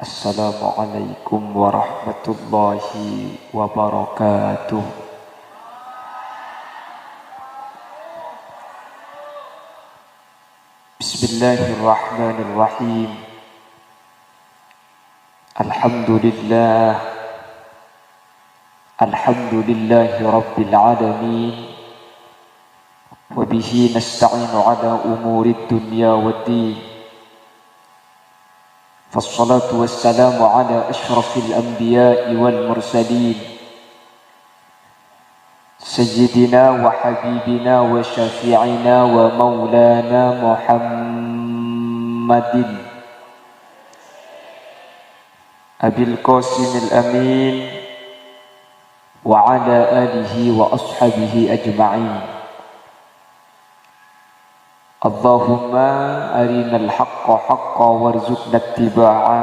Assalamualaikum warahmatullahi wabarakatuh. Bismillahirrahmanirrahim. Alhamdulillah. Alhamdulillahi rabbil alamin. Wa bihi nasta'inu ala umurid dunya waddin. فالصلاة والسلام على أشرف الأنبياء والمرسلين سيدنا وحبيبنا وشفيعنا ومولانا محمد أبي القاسم الأمين وعلى آله وأصحابه أجمعين. اللهم أرنا الحق حقا وارزقنا اتباعه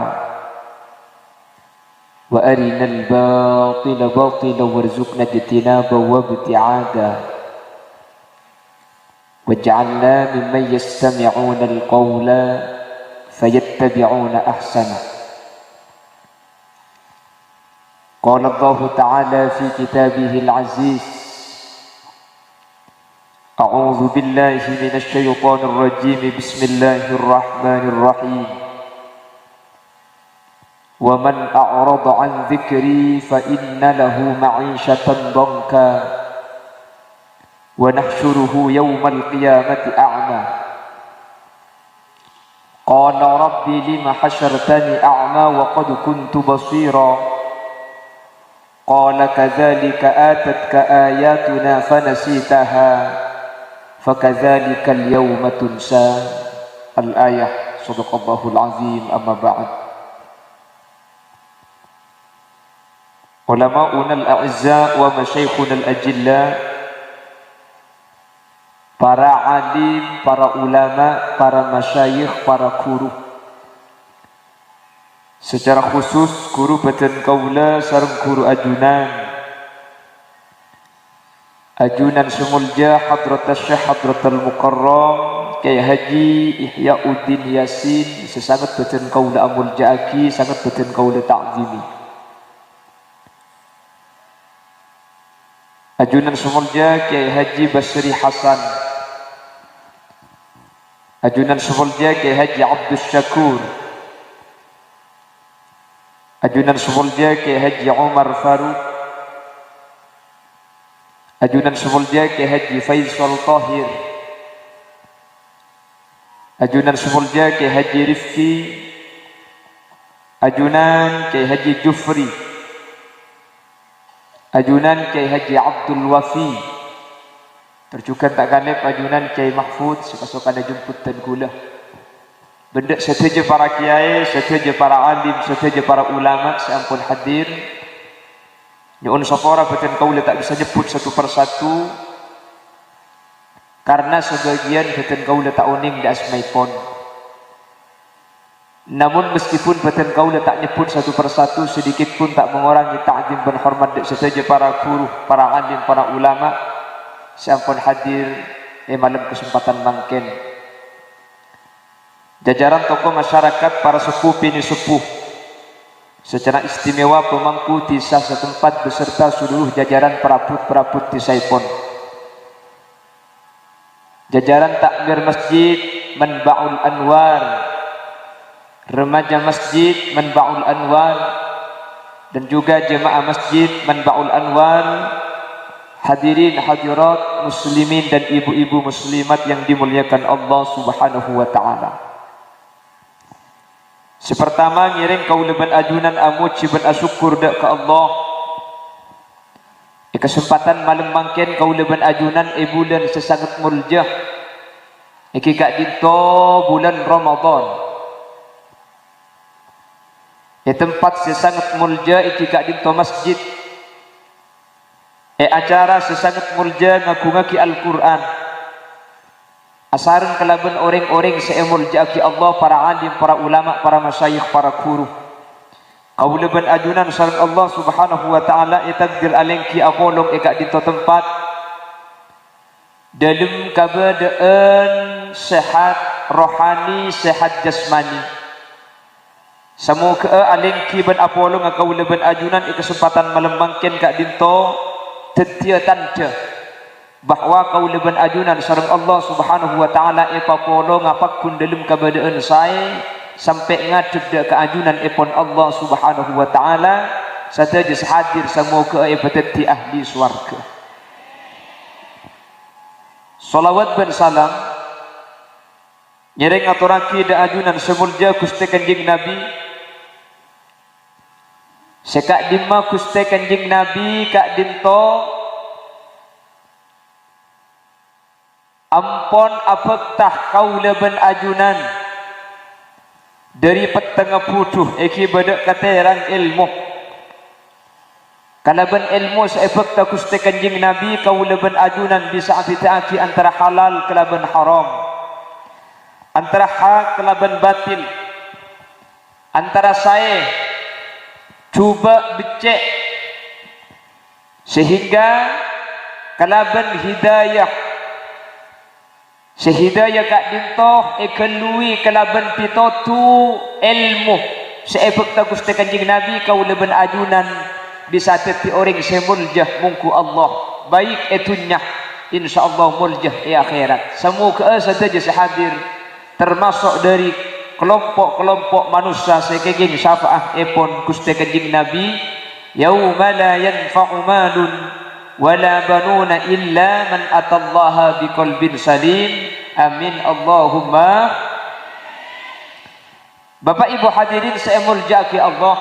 وأرنا الباطل باطلا وارزقنا اجتنابه وابتعاده واجعلنا ممن يستمعون القول فيتبعون أحسنه. قال الله تعالى في كتابه العزيز: أعوذ بالله من الشيطان الرجيم بسم الله الرحمن الرحيم ومن أعرض عن ذكري فإن له معيشة ضنكا ونحشره يوم القيامة أعمى قال ربي لم حشرتني أعمى وقد كنت بصيرا قال كذلك آتتك آياتنا فنسيتها فكذلك اليوم تنسى. Al-ayah. Shadaqallahul azim. Amma ba'd. Ulama'una al-a'izza wa masyaikhuna al-ajilla, para alim, para ulama, para masyayikh, para guru, secara khusus guru badan kaula sareng guru ajunan semulja Hadratus Syekh Hadratul Mukarram Kyai Haji Ihyauddin Yasin, sesangat badan kaula amulja aki, sangat badan kaula ta'zimi. Ajunan semulja Kyai Haji Basri Hasan, ajunan semulja Kyai Haji Abdus Syakur, ajunan semulja Kyai Haji Umar Faruq, ajunan semulja Kyai Haji Faisal Tahir, ajunan semulja Kyai Haji Rifki, ajunan Kyai Haji Jufri, ajunan Kyai Haji Abdul Wafi, terjukan tak galib ajunan Kyai Mahfud, sepasuk ada jemput dan gula. Benda setuju para kiai, setuju para alim, setuju para ulama seampun hadir. Nyuun safara badan kaula tak bisa nyebut satu persatu karena sebagian badan kaula tak uning di asmaipun. Namun meskipun badan kaula tak nyebut satu persatu, sedikit pun tak mengurangi ta'zim dan hormat dek setuju para guru, para alim, para ulama seampun hadir malam kesempatan mangken. Jajaran tokoh masyarakat, para sepuh bini sepuh, secara istimewa pemangku desa setempat beserta seluruh jajaran perabot-perabot desaipun, jajaran takmir masjid Manba'ul Anwar, remaja masjid Manba'ul Anwar, dan juga jemaah masjid Manba'ul Anwar, hadirin hadirat muslimin dan ibu-ibu muslimat yang dimuliakan Allah Subhanahu wa ta'ala. Sepertama ngiring kaula ban ajunan amuji ban asyukur dak ke Allah. Kesempatan malam mangken kaula ban ajunan bulan sesangat muljah. Iki kak dinto bulan Ramadan. Tempat sesangat mulja iki kak dinto masjid. Acara sesangat mulja ngaku-ngaki Al-Qur'an. Asaran kelaban orang-orang seemulja aki Allah, para alim, para ulama, para masyayikh, para guru. Kaula ban ajunan sareng Allah Subhanahu wa ta'ala takdir alengki akolong ekak dinto tempat dalam keadaan sehat rohani, sehat jasmani, Semoga alingki ben apolo ngakau leben ajunan kesempatan malam mangkin kak dinto tetia tanda bahwa kau leben ajunan sareng Allah Subhanahu wa taala epapolo ngapakun dalam kabadaan saya sampai ngadep ke ajunan epon Allah Subhanahu wa taala sateja hadir semoga epateti ahli swarga. Salawat ben salam nyereng aturaki da ajunan semulja Gusti Kanjeng Nabi sekak dimma Gusti Kanjeng Nabi kak dinto ampon apektah kau leben ajunan dari petengah putuh eki badak katerang ilmu kalaban ilmu seefekta Gusti Kanjeng Nabi kau leben ajunan bisa abitaki antara halal kalaban haram, antara hak kalaban batil, antara saya coba becek sehingga kalaban hidayah sehidayah kak dintoh ekelui kalaban pitotu ilmu seefekta Gusti Kanjeng Nabi kau leben ajunan bisa teti orang semuljah mungku Allah baik etunya insyaallah muljah akhirat. Semoga saja sehadir termasuk dari kelompok-kelompok manusia sekegeng syafaah epon Gusti Kanjeng Nabi yauma la yanfa'u malun wala banuna illa man atallaha biqalbin salim. Amin Allahumma. Bapak Ibu hadirin saya muljaki Allah,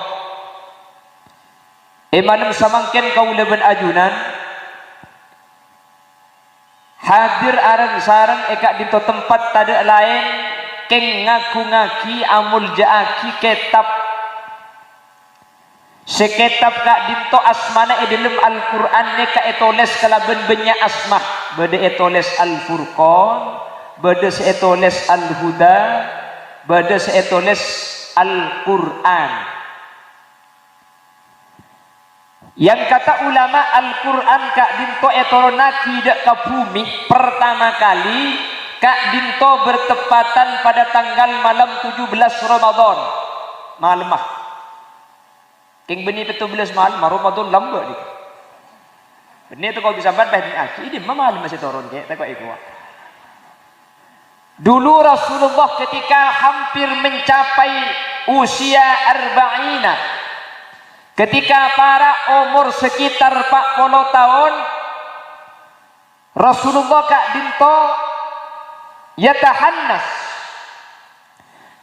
emanam samangken kau leben ajunan hadir arang sarang ekak dito tempat tada lain keng ngaku ngaki amul jaaki kitab sekitab kak dinto asmana dalam Al-Quran neka etoles kalaben banyak asmah bade etoles Al-Furqan bade seetoles Al-Huda bade seetoles Al-Quran. Yang kata ulama Al-Quran kak dinto etorona tidak ke bumi pertama kali kak dinto bertepatan pada tanggal malam 17 Ramadan malamah king beni 17 malam Ramadan lamba ni beni tu kau bisa bantai ni aki ini malam masih turun ke tak kau ikut. Dulu Rasulullah ketika hampir mencapai usia arba'ina, ketika para umur sekitar 40 tahun, Rasulullah kak dinto yatahannas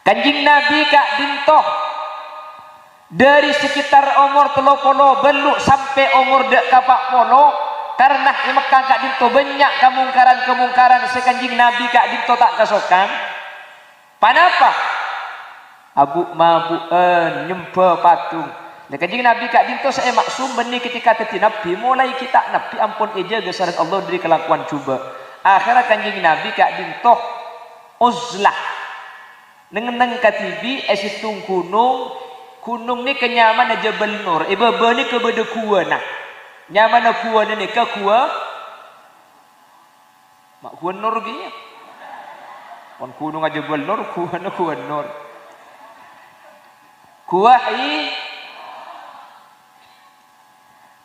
Kanjeng Nabi kak dinto dari sekitar umur 30 beluk sampai umur dek kapak polo karena di Mekah kak dinto banyak kemungkaran-kemungkaran sekanjing Nabi kak dinto tak kesokan. Panapa? Abu mabu'an nyempa patung. Dan kanjing Nabi kak dinto saya maksum benih ketika teti Nabi mulai kita Nabi ampun eja gesaran Allah dari kelakuan cuba. Akhirnya kanjing Nabi kak dinto uzlah neng katibi esitung gunung ni kenyaman Jabal Nur iba bani ke beda kuah nah nyaman kuah ni ke kuah mak kuah Nur gini pon gunung Jabal Nur kuah Nur kuah i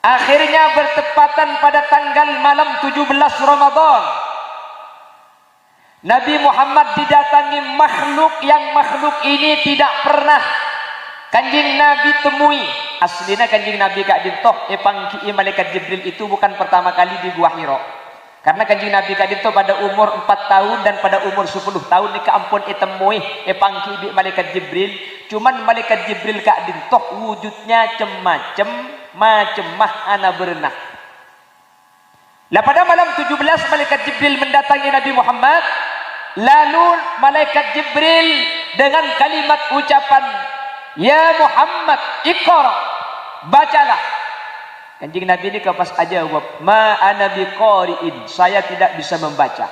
akhirnya bertepatan pada tanggal malam 17 Ramadan Nabi Muhammad didatangi makhluk yang makhluk ini tidak pernah Kanjeng Nabi temui. Aslinya Kanjeng Nabi kak dintoh pangki malaikat Jibril itu bukan pertama kali di Gua Hira. Karena Kanjeng Nabi kak dintoh pada umur 4 tahun dan pada umur 10 tahun ni ampun temui pangki bi malaikat Jibril. Cuman malaikat Jibril kak dintoh wujudnya macam mah ana berenah. Lah pada malam 17 malaikat Jibril mendatangi Nabi Muhammad. Lalu malaikat Jibril dengan kalimat ucapan Ya Muhammad iqra bacalah. Kanjeng Nabi ini kapas aja ma ana biqari'in saya tidak bisa membaca.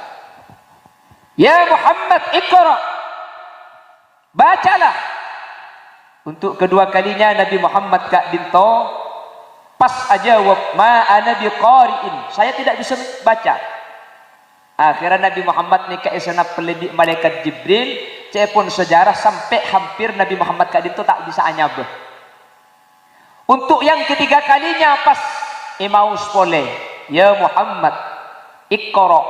Ya Muhammad iqra bacalah. Untuk kedua kalinya Nabi Muhammad kak dinto pas aja ma ana biqari'in saya tidak bisa baca. Akhirnya Nabi Muhammad ni ka isana peledik malaikat Jibril cepon sejarah sampai hampir Nabi Muhammad kadin itu tak bisa anyabah. Untuk yang ketiga kalinya pas Imaus pole, ya Muhammad, Iqra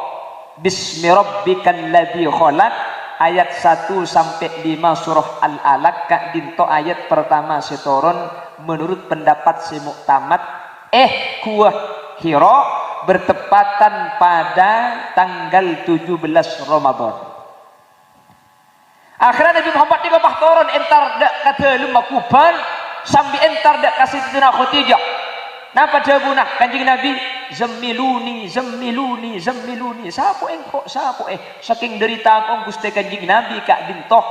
bismi rabbikal ladzi khalaq, ayat 1 sampai 5 surah Al-Alaq. Kak dinto ayat pertama setoron menurut pendapat si muktamad kuah Hira bertepatan pada tanggal 17 Ramadan. Akhirnya Nabi Muhammad ni kapah turun entar dak kata lima kuban sambil entar dak kasih Sayyidatina Khadijah. Napa jabunah Kanjeng Nabi, zamiluni zamiluni zamiluni, sapu engkau sapu saking derita kong Gusti Kanjeng Nabi Kak dintoh.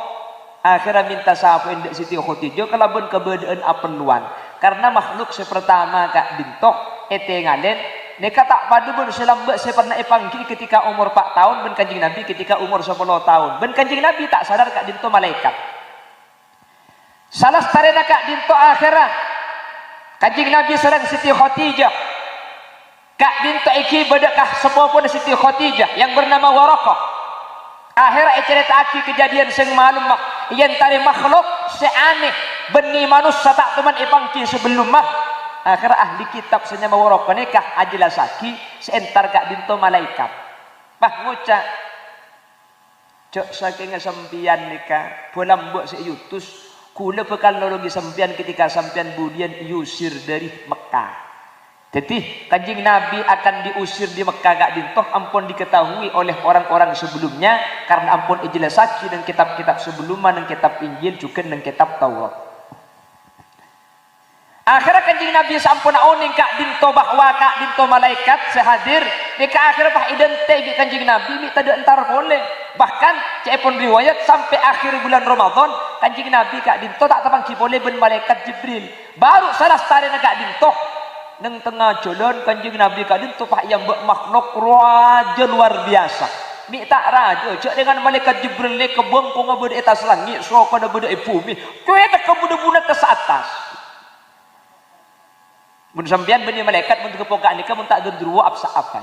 Akhirnya minta sapu endek Siti Khadijah kalaban keberadaan apeluan karena makhluk sepertama Kak dintoh ngalen neka tak padu ben selambak saya pernah panggil ketika umur 4 tahun ben Kanjeng Nabi ketika umur 10 tahun ben Kanjeng Nabi tak sadar Kak dintoh malaikat salah starena Kak dintoh akhirnya Kanjeng Nabi serang Siti Khadijah. Kak dinto iki bedakah sepupu Siti Khadijah yang bernama Waraqah. Akhirnya cerita aki kejadian sing malum mak yang tari makhluk seaneh beni manusia tak teman ipangki sebelum mah. Akhirnya ahli kitab senyama Waraqah nikah ajelasaki seentar Kak dinto malaikat. Bah ngucap cok saking sempian nikah bolam mbok seutus kula bekal nolongi sampean ketika sampean budian diusir dari Mekah. Jadi Kanjeng Nabi akan diusir di Mekah Kak dintoh ampun diketahui oleh orang-orang sebelumnya karena ampun ijelasaki dan kitab-kitab sebelumnya dan kitab Injil juga dan kitab Taurat. Akhirnya Kanjeng Nabi sampun oning Kak dintoh bahwa Kak dintoh malaikat sehadir nika akhirnya bah identik Kanjeng Nabi minta entar boleh. Bahkan cepon riwayat sampai akhir bulan Ramadan Kanjeng Nabi Kak dinto tak terpangki boleh ben malaikat Jibril. Baru salah starena Kak dinto neng tengah jalan Kanjeng Nabi Kak dinto pak yang makhluk raja luar biasa. Ni tak raja cak dengan malaikat Jibril le kebong ko ngabede atas langit so kana bede bumi. Kowe tak kebude-bude ke atas. Mun sampean benih malaikat mun kepokaan nikah mun tak gendruwo apsa apa.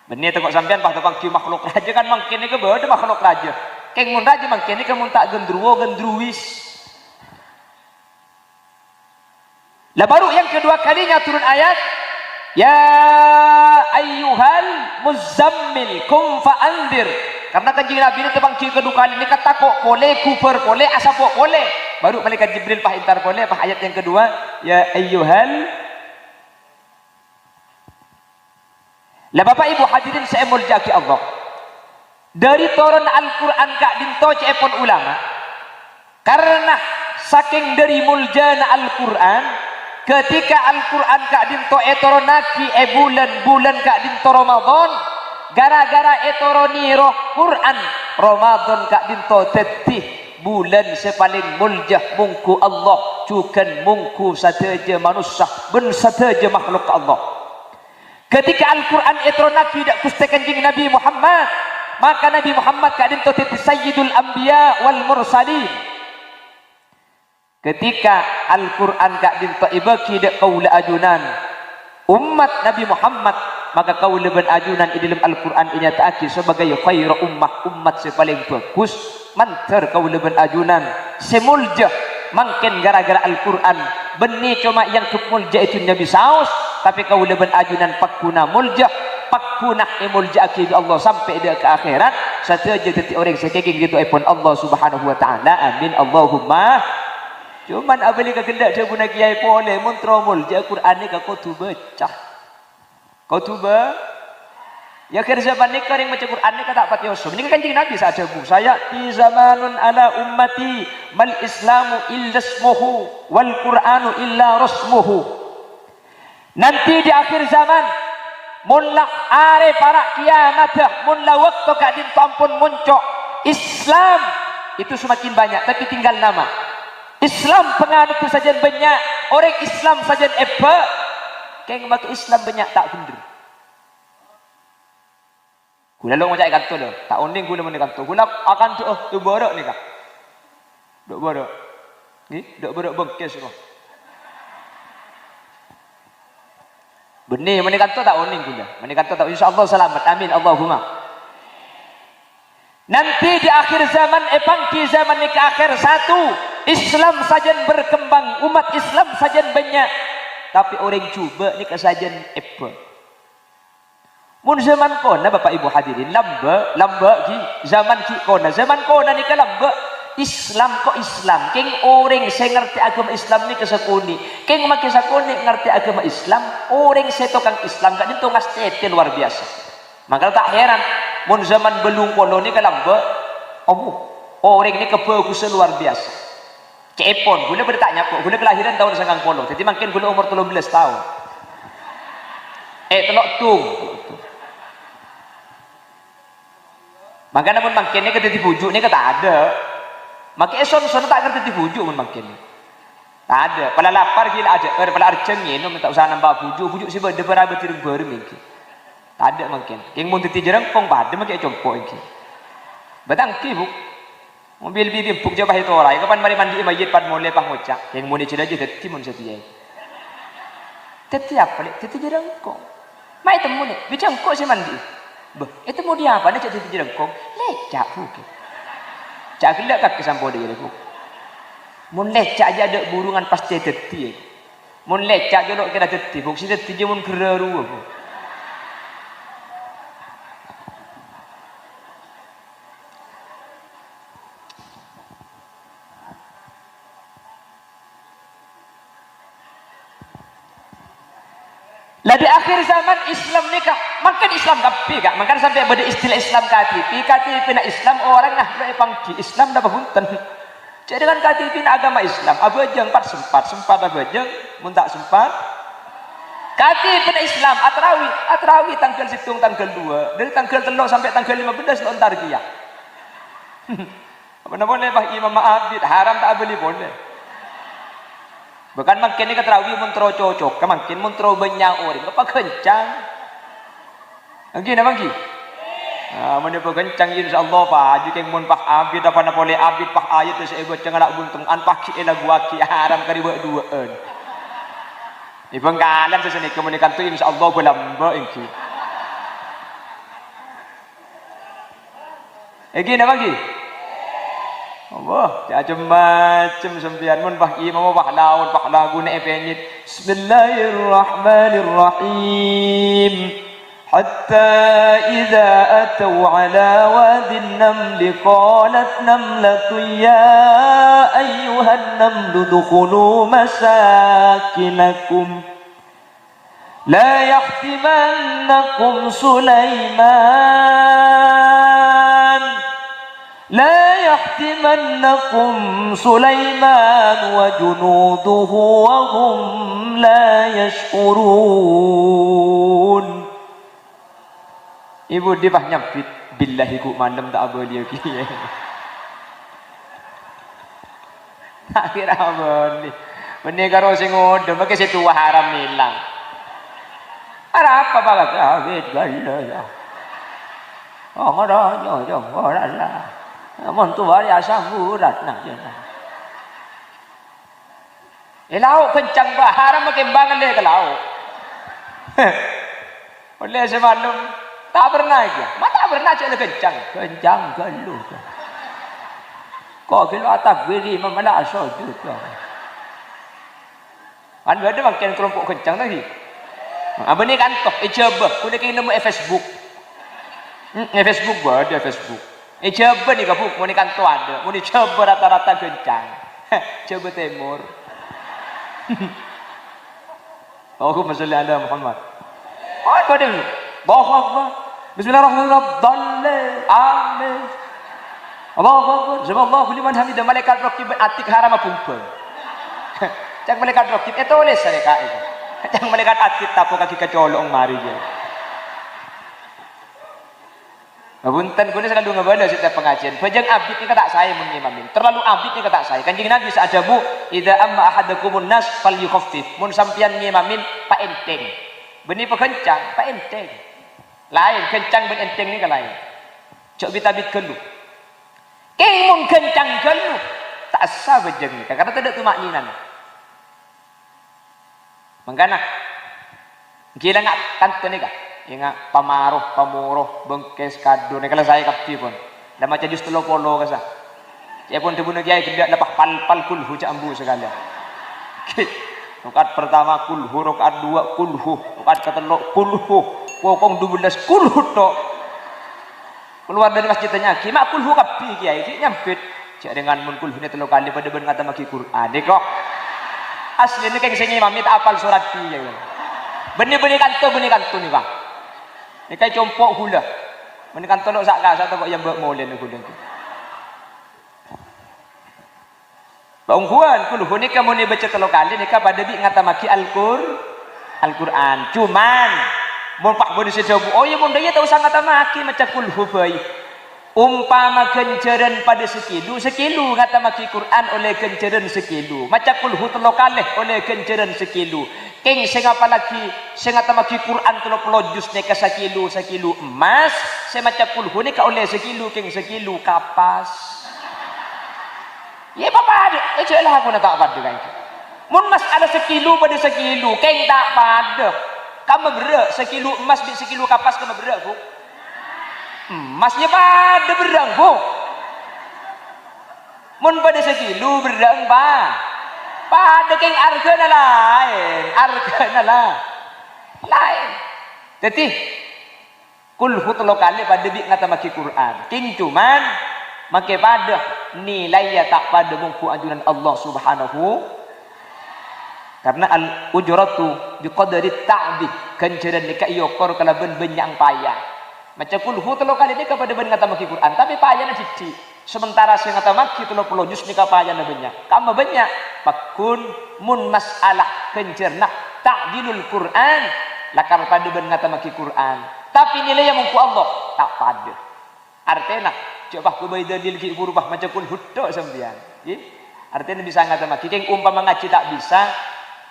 Benih tengok sampean bah tepang kieu makhluk raja kan mangkin ke beuh makhluk raja. Keng mun raja mangkin ke mun tak gendruwo gendruwis. Lah baru yang kedua kalinya turun ayat ya ayyuhal muzammil kum fa'andir. Karena Kanjeng Nabi ini tepang kieu kedua kali ini kata kok boleh kufur boleh asapok boleh. Baru malaikat Jibril pah intar boleh pah ayat yang kedua ya ayyuhal. Lah Bapak Ibu hadirin saya muljaki Allah. Dari turun Al-Qur'an Kak dinto cepon ulama. Karena saking dari muljana Al-Qur'an ketika Al-Qur'an Kak dinto etoronaki bulan Kak dinto Ramadan gara-gara etoroni roh Qur'an Ramadan Kak dinto tetih bulan sepaling muljah mungku Allah cukan mungku sateja manusia ben sateja makhluk Allah. Ketika Al-Quran etronaki dak Gusti Kanjeng Nabi Muhammad maka Nabi Muhammad kadin titi sayyidul anbiya wal mursalin. Ketika Al-Quran kadin ibaki dak qaula ajunan umat Nabi Muhammad maka qaula ban ajunan di dalam Al-Quran ini ta'aki sebagai khairu umat sepaling bagus mantar qaula ban ajunan semuljah mungkin gara-gara Al-Quran benih cuma yang kemulja itu Nabi saus tapi kau lebih ajunan pakuna mulja pakuna mulja akid Allah sampai dia ke akhirat saja jadi orang sekeging gitu pun Allah Subhanahu wa taala amin Allahumma. Cuman abali kegendak dia guna kiai boleh muntro mulja Quran ni kau tu baca kau tu ya kerja panik kering baca Quran ni kata Fatihah Yusuf ini Kanjeng Nabi saja bu saya di zamanun ala ummati mal islamu illa ismuhu wal Qur'anu illa rasmuhu. Nanti di akhir zaman mulla are para kiamat mulla waktu kadin ampun muncul Islam itu semakin banyak tapi tinggal nama Islam penganut saja banyak orang Islam saja keng batu Islam banyak tak bener gula lo ngajak kanto lo tak unding gula mending kanto gula akan tu borok ni kak dok borok ni dok borok bengkes semua benih menikah tu tak oning gula menikah tu tak insyaallah selamat amin Allahumma. Nanti di akhir zaman, pangki zaman ni ke akhir satu, Islam saja berkembang, umat Islam saja banyak, tapi orang cuba ni kesajian apa? Mun zaman kona Bapak Ibu hadirin, lamba ki zaman ki kona, zaman kona ni ke lamba. Islam kok Islam, keng orang saya ngerti agama Islam ni kesakuni, keng makin sakuni ngerti agama Islam, orang saya tokang Islam gak itu ngasih luar biasa. Maka tak heran, mun zaman belum kono ni ke lamba, orang ini kebagusan luar biasa. Cepon, gula bertanya kok, gula kelahiran tahun 90, jadi makin gula umur 13 tahun. Telok tung. Maka namun makin ni kata dibujuk ni kata ada. Maka eson tak ngerti dibujuk mun makin ni. Tak ada. Pala lapar gila aja, pala arceng ni, minta usaha nambah bujuk si benda berapa tirung baru mungkin. Tak ada makin. Yang mun titi jerengkong pada makin compok ini. Batang ki buk. Mobil bibi buk jabah itu orang. Kapan mari mandi mayit pad mulai pah ngocak. Yang mun dicela je teti mun setia. Teti apa le? Teti jerengkong. Mai temu ni, bicangkok si mandi. Itu mau dia apa? Dia cak teti jerengkong. Lecak buk. Cak gelak kak kesampo dia buk. Mun lecak aja ada burungan pasti teti. Mun lecak jolok kira teti buk. Si teti je mun gereru buk. Lah di akhir zaman Islam nikah, makan Islam tapi kak, makan sampai pada istilah Islam KTP nak Islam orang nah pangki Islam dah bahunten. Jadi dengan KTP nak agama Islam, abajang 4 sempat abajang, mun tak sempat. KTP nak Islam, atrawi tanggal 1 tanggal 2, dari tanggal 3 sampai tanggal 15 lontar kia. Apa boleh bah Imam Abid haram tak boleh boleh. Bukan makin ni keterawi mentro cocok, makin mentro banyak orang, apa kencang? Angki nak angki? Mana apa kencang insyaAllah pak, jika mun pak abid apa nak boleh abid pak ayat tu saya buat jangan buntung an pak ki lagu aki haram kari buat duaan. Di pengkalan sesini kemunikan tu insyaAllah berlamba angki. Angki nak angki? Allah, macam-macam sempian mun bah imam bah laun bah lagu nak penyit. Bismillahirrahmanirrahim. Hatta idza atau ala wadin naml qalat namlatun ya ayyuhan naml dukhulu masakinakum la yahtimannakum Sulaiman wa junuduhu wa hum la yash'urun. Ibu dia bah nyapit billahi ku mandam tak apa dia ki. Tak kira apa ni. Benda karo sing ngode make situ haram hilang. Ara apa bagat awet galla ya. Oh ngono yo ora lah. Mon tu bari asam urat nak je. Lauk kencang bah haram makin bangan dia ke lauk. Oleh semalam tak pernah aja. Mata pernah cak kencang galuh. Kok kilo atak beri memala asal juga. Kan ada makin kelompok kencang lagi. Apa ni kan tok coba kuda kena nemu Facebook. Facebook ada Facebook. Coba ni kabuk, mau ni kanto ada, mau ni coba rata-rata kencang, coba timur. Allahumma sholli ala Muhammad. Oh, kau dengar? Bahawa Bismillahirrahmanirrahim. Amin. Allahu Akbar. Subhanallah liman hamidah. Malaikat rakib atik haram pumpeng. Cak malaikat rakib itu oleh mereka itu. Cak malaikat atik tapo kaki kecolong mari je. Bunten guna selalu ngabala setiap pengajian. Pajang abid ni kata saya mengimamin. Terlalu abid ni kata saya. Kanjeng Nabi sa'ajabu idza amma ahadakumun nas falyukhaffif. Mun sampian ngimamin pak enteng. Beni pekencang pak enteng. Lain kencang ben enteng ni kan lain. Cok bitabit kelu. Keng mun kencang kelu tak asa bejeng ni. Karena tidak tumak ninan. Mangkana. Gila ngak tante ni kah? Ingat pamaruh, pamuruh, bengkes, kado. Ini kalau saya kapti pun. Dah macam jus telur polo kasah. Cik pun terbuna kiai kena lepas pal kulhu cak ambu sekalian. Rakaat pertama kulhu, rakaat dua kulhu, rakaat keteluk kulhu. Pokong 12 kulhu tok. Keluar dari masjid tanya, "Ki mak kulhu kapi kiai?" Ki nyampit. Cak dengan mun kulhu ni 3 kali pada ben ngata maki Quran. Dek kok. Asli ni keng sing imam tak apal surat ki ya. Benih-benih kanto ni bang. Ni kai compok hula. Benih kanto lok sak ka kok yang buat molen aku dengki. Bangkuan kulhu ni kamu ni baca 3 kali ni ka pada bi ngata maki Al-Quran. Cuman mun pak bodi sedabu. Oh ya mun dia tak usah ngata maki macam kulhu bae. Umpama kenceran pada sekilu ngata maki Quran oleh kenceran sekilu. Macam kulhu 3 kali oleh kenceran sekilu. Keng sing apa lagi sing ngata maki Quran 30 juz ni ka sekilu emas, saya macam kulhu ni ka oleh sekilu keng sekilu kapas. Ya apa ada? Ejeklah aku nak tak pada kan. Mun mas ada sekilu pada sekilu, keng tak pada. Kamu berak sekilu emas bi sekilu kapas kamu berak bu. Emasnya pada berang bu. Mun pada sekilu berang ba. Pada keng harga na lain. Jadi kulhu 3 kali pada bi ngata maki Quran. King cuman make pada nilai ya tak pada mungku ajunan Allah Subhanahu. Karena al-ujratu biqadri ta'bi kenceran ni ka yokor kala ben benyang payah. Macam kulhu 3 kali ni kepada ben ngata maki Quran tapi payahna sithik. Sementara sing ngata maki 30 juz ni ka payahna banyak. Kamu banyak pakun mun masalah kencerna ta'dilul Quran lakar pada ben ngata maki Quran. Tapi nilai yang mungku Allah tak pada. Artinya coba ku bayi dalil ki berubah macam kulhu tok sampean. Nggih. Artinya bisa ngata maki keng umpama ngaji tak bisa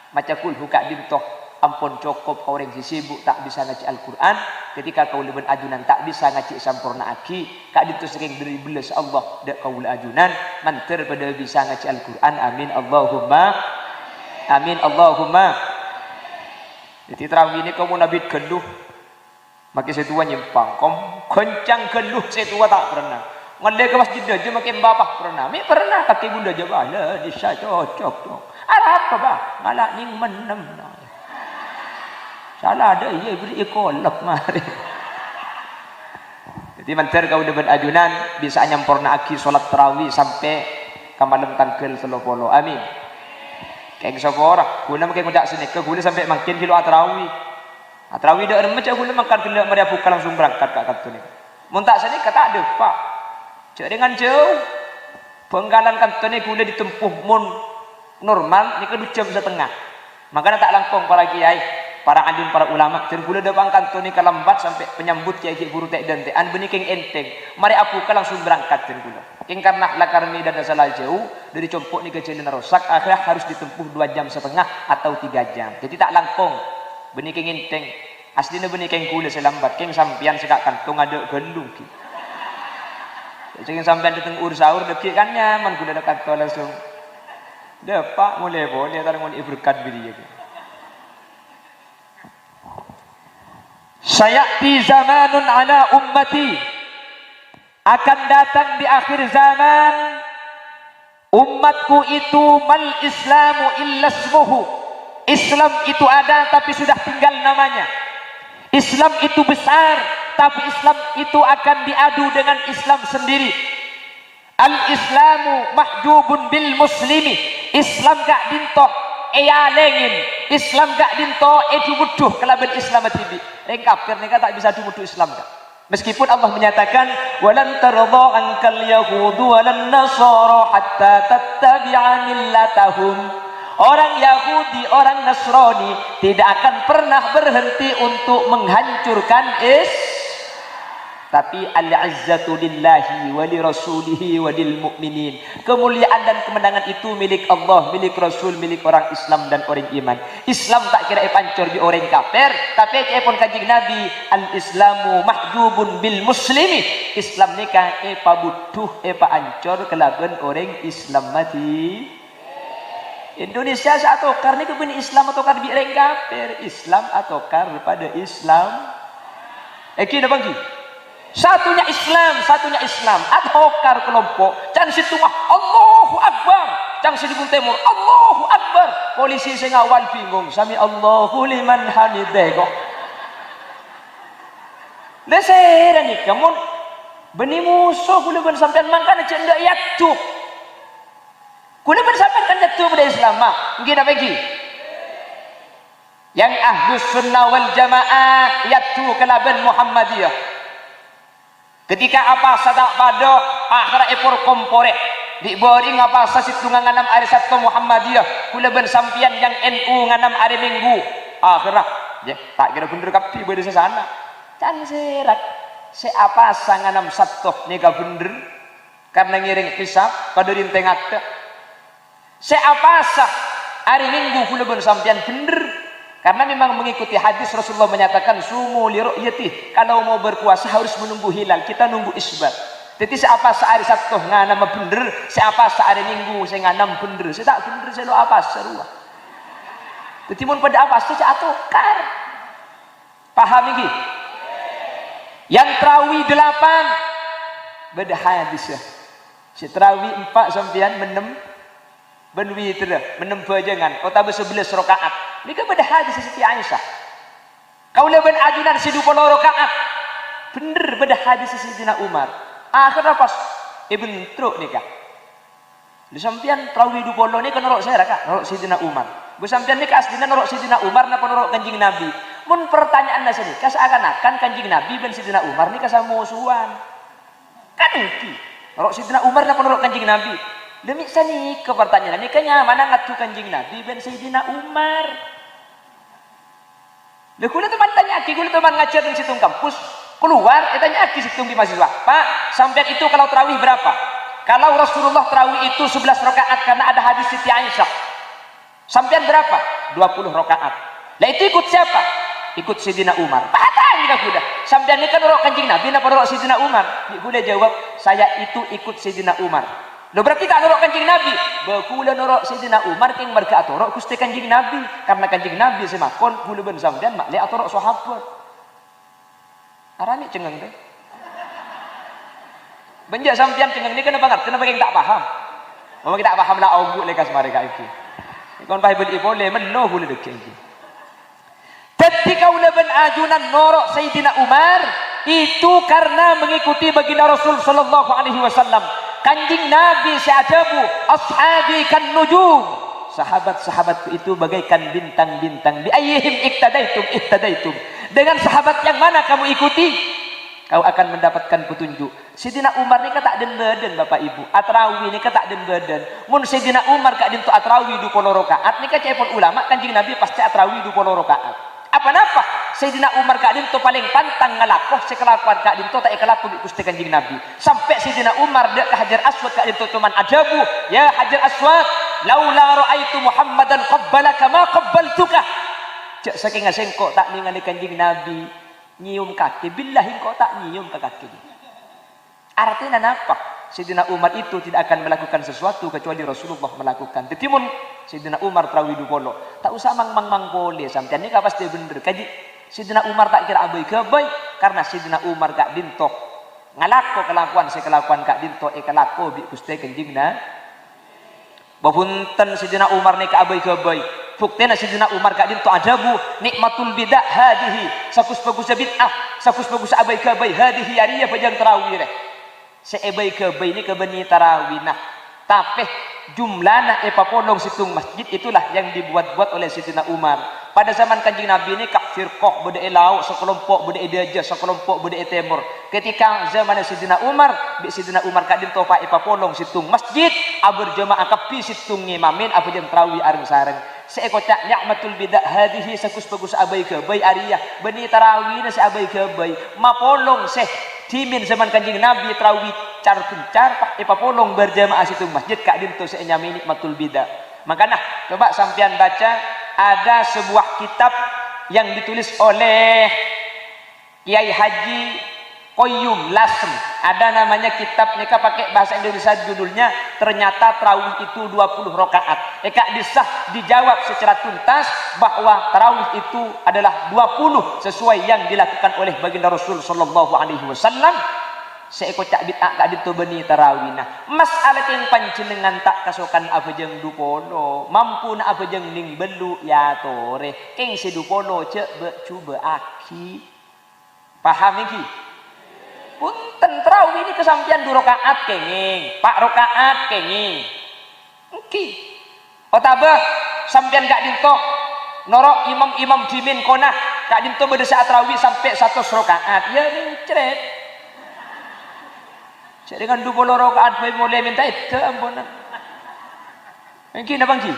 macam kulhu kak dintoh ampun cukup orang sibuk tak bisa ngaji Al-Quran ketika kau leben ajunan tak bisa ngaji sampurna aki kak dintoh sering dari belas Allah dak kau ajunan manter pada bisa ngaji Al-Quran. Amin Allahumma. Jadi terawih ini kamu nabi keluh makin setua nyimpang kom kencang keluh setua tak pernah ngelek ke masjid aja makin bapak pernah mi pernah kaki bunda jabala bisa cocok apa bah ngalak ning menem salah ada ia beri kolak mari. Jadi manter kau udah berajunan bisa nyampurna aki solat tarawih sampai ke malam tangkel 30. Amin. Kayak sapa orang guna makin ngudak sini ke guna sampai makin kilo tarawih. Tarawih dak remet guna makan kilo mari buka langsung berangkat kat kartu ni. Mun tak sini kata ada pak. Cek dengan jauh. Penggalan kartu ni guna ditempuh mun normal ni ke 2 jam setengah. Makanya tak langkong para kiai, para alim, para ulama tergula depan kantor ni lambat sampai penyambut kiai guru tek dan tean benih keng enteng. Mari aku ke langsung berangkat tergula. Keng karena lakar ni dan salah jauh dari compok ni ke jalan rosak akhirnya harus ditempuh 2 jam setengah atau 3 jam. Jadi tak langkong benih keng enteng. Aslinya benih keng gula selambat keng sampian sekak kantong ada gelung ki. Jadi sampian datang sahur dekik kan nyaman gula dekat kantor langsung. Dah pak mulai boleh taruh mulai berkat beri je. Sayati zamanun ala ummati akan datang di akhir zaman umatku itu mal islamu illa ismuhu. Islam itu ada tapi sudah tinggal namanya. Islam itu besar tapi Islam itu akan diadu dengan Islam sendiri. Al-Islamu mahjubun bil muslimi. Islam gak dintoh lengin. Islam gak dintoh dubuduh kelaban Islam tibi. Kafir ni tak bisa dubuduh Islam gak. Meskipun Allah menyatakan walan tardha ankal yahudu walan nasara hatta tattabi'a millatahum. Orang Yahudi, orang Nasrani tidak akan pernah berhenti untuk menghancurkan tapi al-izzatu lillahi wa li rasulihi wa lil mu'minin. Kemuliaan dan kemenangan itu milik Allah, milik Rasul, milik orang Islam dan orang iman. Islam tak kira pancur di orang kafir, tapi pun kanjeng Nabi al-islamu mahjubun bil muslimi. Islam ni kan butuh ancur kelaban orang Islam mati. Indonesia satu karena kebeni Islam atau kar bi orang kafir, Islam atau kar pada Islam. Kita bangki. Satunya Islam. Adhokar kelompok. Can situ mah Allahu Akbar. Can situ timur Allahu Akbar. Polisi sing awal bingung. Sami Allahu liman hamidah. Lesera nih kamu beni musuh kula ben sampean mangkana cek ndak yaktu. Kula ben sampean kan yaktu pada Islam mah. Nggih napa iki? Yang Ahlus Sunnah wal Jamaah yaktu kalaban Muhammadiyah. Ketika apa sadak pada akhir ekor kompore diberi ngapa sasitu nganam hari Sabtu Muhammadiyah kula ben sampean yang NU nganam hari Minggu akhirah ya tak kira bener kapi beda sana can serat seapa sanganam Sabtu nika bener karena ngiring hisab pada rinteng akta seapa sah hari Minggu kula ben sampean bener karena memang mengikuti hadis Rasulullah menyatakan sumu li ru'yati kalau mau berpuasa harus menunggu hilal kita nunggu isbat. Jadi siapa sehari Sabtu nganam bener, siapa sehari Minggu saya nganam bener, saya tak bener saya lo apa seru. Jadi mun pada apa saya atukar. Paham iki? Yang terawih 8 beda hadis ya. Si terawih 4 sampean menem ben witir menem bajangan otabe 11 rakaat. Nika beda hadis Siti Aisyah. Kaula ben ajunan 20 rakaat. Bener beda hadis Sayyidina Umar. Akhirnya pas Ibn Truk nikah. Di sampean tarawih 20 nika norok saya kak, norok Sayyidina Umar. Bu sampean nika aslinya norok Sayyidina Umar napa norok Kanjeng Nabi? Mun pertanyaan sini, seakan-akan Kanjeng Nabi ben Sayyidina Umar nika sama musuhan. Kan iki. Norok Sayyidina Umar napa norok Kanjeng Nabi? Demi sani ke pertanyaan nikahnya mana ngatu Kanjeng Nabi ben Sayyidina Umar. Lah kula teman tanya aki, kula teman ngajar di situng kampus, keluar tanya aki situng di mahasiswa. Pak, sampean itu kalau tarawih berapa? Kalau Rasulullah tarawih itu 11 rakaat karena ada hadis Siti Aisyah. Sampean berapa? 20 rakaat. Lah itu ikut siapa? Ikut Sayyidina Umar. Patah nika kuda. Sampean ini kan norok Kanjeng Nabi napa norok Sayyidina Umar? Kuda jawab, saya itu ikut Sayyidina Umar. Lo berarti tak norok Kanjeng Nabi. Bakula norok Sayyidina Umar keng marga atorok Gusti Kanjeng Nabi. Karena Kanjeng Nabi semakon kula ben sampean mak le atorok sahabat. Arani cengeng teh. Benjak sampean cengeng ni kenapa ngerti? Kenapa keng tak paham? Mama kita tak paham lah ogu lekas mereka iki. Kon Bible i boleh meno kula dek iki. Ketika ula ben ajunan norok Sayyidina Umar itu karena mengikuti baginda Rasul sallallahu alaihi wasallam. Kanjeng Nabi seadabu ashabi kan nujum. Sahabat-sahabatku itu bagaikan bintang-bintang. Bi ayyihim iktadaitum. Dengan sahabat yang mana kamu ikuti, kau akan mendapatkan petunjuk. Sayyidina Umar ni tak den badan Bapak Ibu. Atrawi ni tak den badan. Mun Sayyidina Umar kak den tu atrawi 20 rakaat ni cepon ulama Kanjeng Nabi pasti atrawi 20 rakaat. Apa napa? Sayyidina Umar kak dinto paling pantang ngalakoh sekelakuan kak dinto tak ikhlaku bi Gusti Kanjeng Nabi. Sampai Sayyidina Umar dek ke Hajar Aswad kak dinto cuman ajabu, ya Hajar Aswad, laula ra'aitu Muhammadan qabbalaka ma qabbaltuka. Cek saking asengko tak ningali Kanjeng Nabi nyium kaki, billahi kok tak nyium ke kaki. Artinya napa? Sayyidina Umar itu tidak akan melakukan sesuatu kecuali Rasulullah melakukan. Ditimun Sayyidina Umar tarawih 20. Tak usah mang boleh sampean ni pasti bener. Kaji Sayyidina Umar tak kira abai gabai karena Sayyidina Umar gak dintok ngalako kelakuan sekelakuan gak dintok kelako bi Gusti Kanjeng Nabi. Bapunten Sayyidina Umar ni ka abai gabai. Buktena Sayyidina Umar gak dintok adabu nikmatul bidah hadihi. Sakus bagus bid'ah, sakus bagus abai gabai hadihi ariya pajang tarawih reh. Seebai gabai ni kebeni tarawih nah. Tapi jumlahnya epapolong situng masjid itulah yang dibuat-buat oleh Sayyidina Umar. Pada zaman Kanjeng Nabi ini kak firqah bude lauk sekelompok bude dajah sekelompok bude timur. Ketika zaman Sayyidina Umar, bi Sayyidina Umar kadin topa epapolong situng masjid abur jamaah kapi situng ngimamin apa jam tarawih areng sareng. Seekocak nikmatul bidah hadihi sakus bagus abai gabai ariyah beni tarawih na si abai gabai mapolong seh timin zaman Kanjeng Nabi tarawih car pencar pak epapolong berjamaah situng masjid kak dinto senyami nikmatul bidah. Makanya coba sampean baca ada sebuah kitab yang ditulis oleh Kiai Haji Qayyum Lasm. Ada namanya kitab nika pakai bahasa Indonesia judulnya ternyata tarawih itu 20 rakaat. Eka disah dijawab secara tuntas bahwa tarawih itu adalah 20 sesuai yang dilakukan oleh baginda Rasul sallallahu alaihi wasallam. Seeko cak bid'ah kak ditobeni tarawih nah. Masalah yang panjenengan tak kasukan apa jeng dupolo, mampu na apa jeng ning belu ya tore. Keng si dupolo cek be cuba aki. Paham iki? Punten tarawih ini kesampian 2 rakaat kenging, 4 rakaat kenging. Oke. Otabah sampean gak dinto norok imam-imam jimin konah gak dinto berdesa tarawih sampai 100 rakaat. Ya mencret. Jadi dengan 20 rakaat boleh minta itu ampunan. Mungkin apa Ki?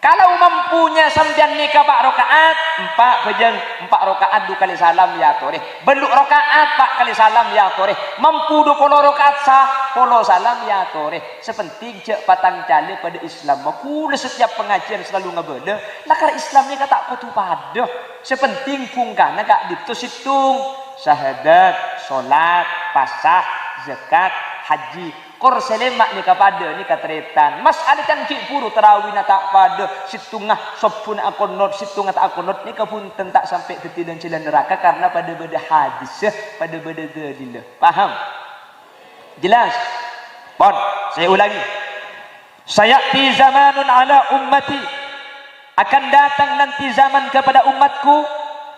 Kalau mampunya sampean nikah 4 rakaat, 4 bejeng 4 rakaat 2 kali salam ya tore. Beluk rakaat 4 kali salam ya tore. Mampu 20 rakaat sah, 10 salam ya tore. Sepenting cek patang cale pada Islam. Makula setiap pengajian selalu ngebeda. Lakar Islam ni kata apa tu pada. Sepenting pungkana kak ditus hitung syahadat, solat, pasah, zakat, haji. Kor selemak ni kepada ni katretan. Mas ada kan cik puru tarawih na tak pada situngah sopun akonot situngah tak akonot ni kepunten tak sampai ketidan celah neraka karena pada beda hadis pada beda dalil. Paham? Jelas? Pon, saya ulangi. Sayati zamanun ala ummati. Akan datang nanti zaman kepada umatku.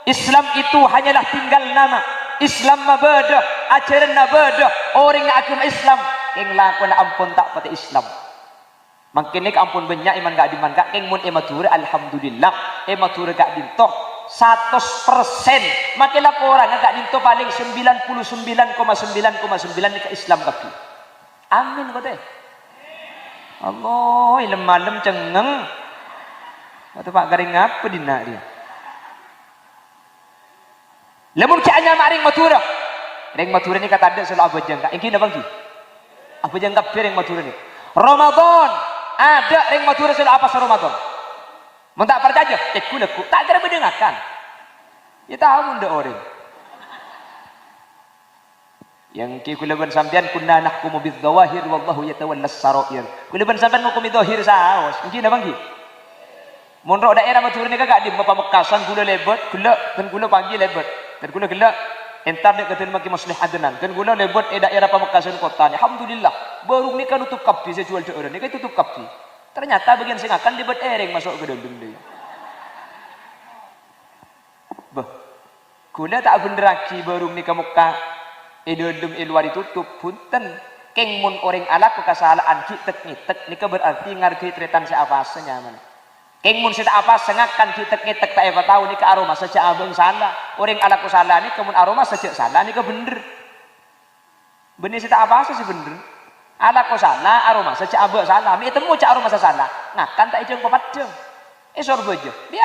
Islam itu hanyalah tinggal nama. Islam mabada, ajaran mabada. Orang agama Islam keng lakon ampun tak pada Islam. Makin nek ampun banyak iman gak diman gak keng mun emature alhamdulillah emature gak dinto 100%. Makin laporan gak dinto paling 99,9,9 ni ke Islam kabeh. Amin kok teh. Allah ilem malam cengeng. Atau Pak garing apa dina dia. Lamun kianya maring matura. Ring matura ni kata ada selalu abajang kak. Engki nabang ki. Apa yang kabeh ring matura ni? Ramadan ada ring matura selalu apa sa Ramadan? Mun tak percaya, teku leku. Tak kira mendengarkan. Ya tahu ndak orang. Yang ki kulaban sampean kunna nahkumu bidzawahir wallahu yatawallas sarair. Kulaban sampean ngukumi zahir saos. Engki nabang ki. Mun ro daerah matura ni kagak di Bapak Mekasan gula lebet, gula dan gula pagi lebet. Dan gula gula entar dek ketin maki maslih adenan. Dan gula lebet daerah Pamekasan kota ni. Alhamdulillah. Baru ni kan tutup kapi saya jual orang ni kan tutup kapi. Ternyata bagian sing akan lebet ereng masuk ke dalam dia. Bah. Gula tak bener aki baru ni kamu ka edodum luar ditutup punten. Keng mun orang ala ku kesalahan kitek nitek ni berarti ngargai tretan siapa senyaman. Keng mun sita apa sengakan kita tak eva tahu ni ke aroma saja abang salah. Orang ala ku salah ni kemun aroma saja salah ni ke bener. Bener sita apa sih bener. Ala ku salah aroma saja abang salah. Mi temu cak aroma salah. Nah kan tak ijeng papat jeng. Sorbo aja. Dia